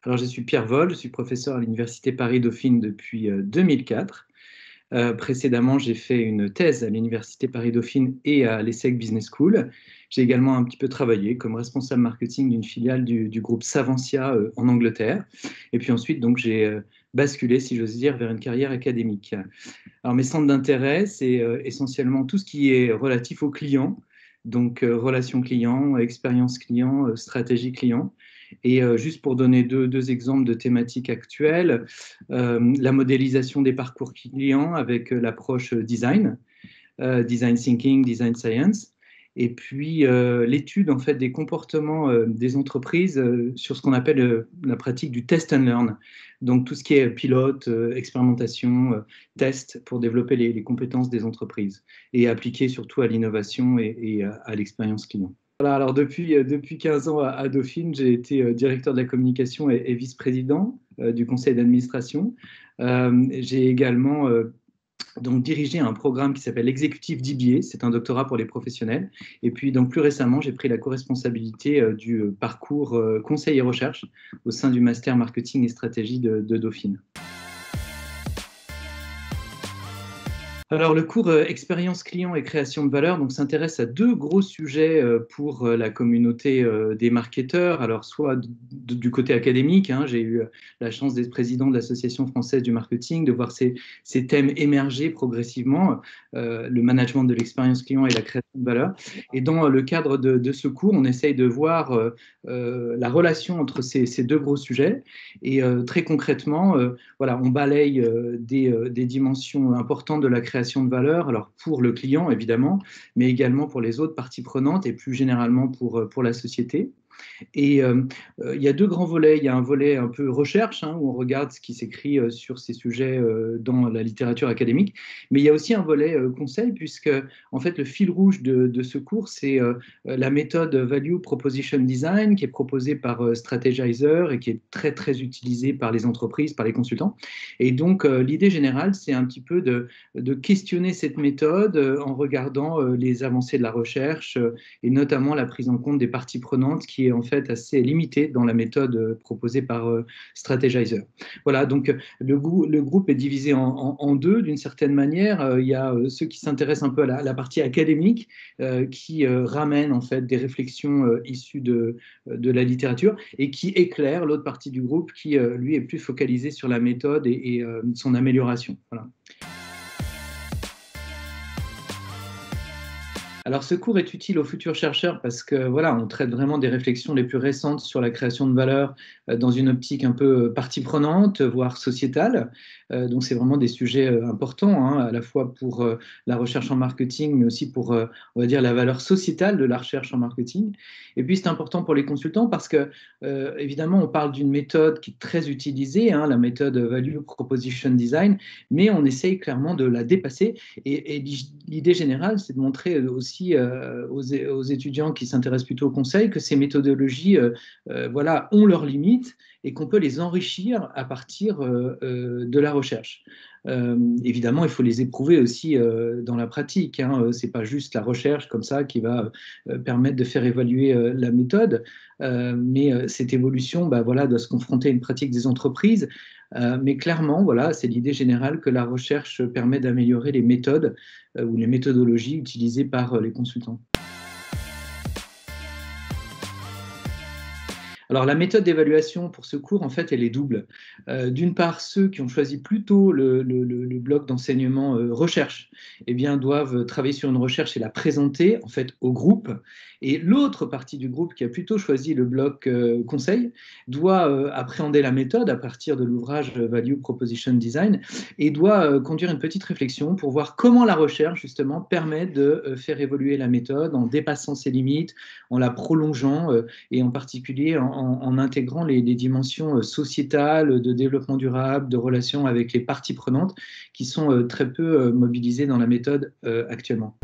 Alors, je suis Pierre Vol, je suis professeur à l'Université Paris-Dauphine depuis 2004. Précédemment, j'ai fait une thèse à l'Université Paris-Dauphine et à l'ESSEC Business School. J'ai également un petit peu travaillé comme responsable marketing d'une filiale du groupe Savencia en Angleterre. Et puis ensuite, donc, j'ai basculé, si j'ose dire, vers une carrière académique. Alors, mes centres d'intérêt, c'est essentiellement tout ce qui est relatif aux clients, donc relations clients, expérience client, stratégie client. Et juste pour donner deux exemples de thématiques actuelles, la modélisation des parcours clients avec l'approche design, design thinking, design science, et puis l'étude en fait des comportements des entreprises sur ce qu'on appelle la pratique du test and learn. Donc tout ce qui est pilote, expérimentation, test pour développer les compétences des entreprises et appliquer surtout à l'innovation et à l'expérience client. Voilà, alors depuis 15 ans à Dauphine, j'ai été directeur de la communication et vice-président du conseil d'administration. J'ai également donc dirigé un programme qui s'appelle l'Executive DBA, c'est un doctorat pour les professionnels. Et puis donc plus récemment, j'ai pris la co-responsabilité du parcours conseil et recherche au sein du master marketing et stratégie de Dauphine. Alors, le cours expérience client et création de valeur donc, s'intéresse à deux gros sujets pour la communauté des marketeurs. Alors, soit du côté académique, hein, j'ai eu la chance d'être président de l'Association française du marketing, de voir ces thèmes émerger progressivement, le management de l'expérience client et la création de valeur. Et dans le cadre de ce cours, on essaye de voir la relation entre ces deux gros sujets. Et très concrètement, voilà, on balaye des dimensions importantes de la création de valeur, alors pour le client évidemment, mais également pour les autres parties prenantes et plus généralement pour la société. Et il y a deux grands volets. Il y a un volet un peu recherche, hein, où on regarde ce qui s'écrit sur ces sujets dans la littérature académique. Mais il y a aussi un volet conseil, puisque en fait, le fil rouge de ce cours, c'est la méthode Value Proposition Design qui est proposée par Strategizer et qui est très, très utilisée par les entreprises, par les consultants. Et donc, l'idée générale, c'est un petit peu de questionner cette méthode en regardant les avancées de la recherche et notamment la prise en compte des parties prenantes qui est en fait assez limitée dans la méthode proposée par Strategizer. Voilà, donc le groupe est divisé en deux d'une certaine manière. Il y a ceux qui s'intéressent un peu à la partie académique qui ramènent en fait des réflexions issues de la littérature et qui éclairent l'autre partie du groupe qui lui est plus focalisée sur la méthode et son amélioration. Voilà. Alors, ce cours est utile aux futurs chercheurs parce que voilà, on traite vraiment des réflexions les plus récentes sur la création de valeur dans une optique un peu partie prenante, voire sociétale. Donc, c'est vraiment des sujets importants, hein, à la fois pour la recherche en marketing, mais aussi pour, on va dire, la valeur sociétale de la recherche en marketing. Et puis, c'est important pour les consultants parce que, évidemment, on parle d'une méthode qui est très utilisée, hein, la méthode Value Proposition Design, mais on essaye clairement de la dépasser. Et l'idée générale, c'est de montrer aussi aux étudiants qui s'intéressent plutôt au conseil que ces méthodologies voilà, ont leurs limites et qu'on peut les enrichir à partir de la recherche. Évidemment, il faut les éprouver aussi dans la pratique. Hein. Ce n'est pas juste la recherche comme ça qui va permettre de faire évaluer la méthode, mais cette évolution bah, voilà, doit se confronter à une pratique des entreprises. Mais clairement, voilà, c'est l'idée générale que la recherche permet d'améliorer les méthodes ou les méthodologies utilisées par les consultants. Alors, la méthode d'évaluation pour ce cours, en fait, elle est double. D'une part, ceux qui ont choisi plutôt le bloc d'enseignement recherche, eh bien, doivent travailler sur une recherche et la présenter, en fait, au groupe. Et l'autre partie du groupe qui a plutôt choisi le bloc conseil doit appréhender la méthode à partir de l'ouvrage Value Proposition Design et doit conduire une petite réflexion pour voir comment la recherche, justement, permet de faire évoluer la méthode en dépassant ses limites, en la prolongeant et en particulier en intégrant les dimensions sociétales, de développement durable, de relations avec les parties prenantes qui sont très peu mobilisées dans la méthode actuellement.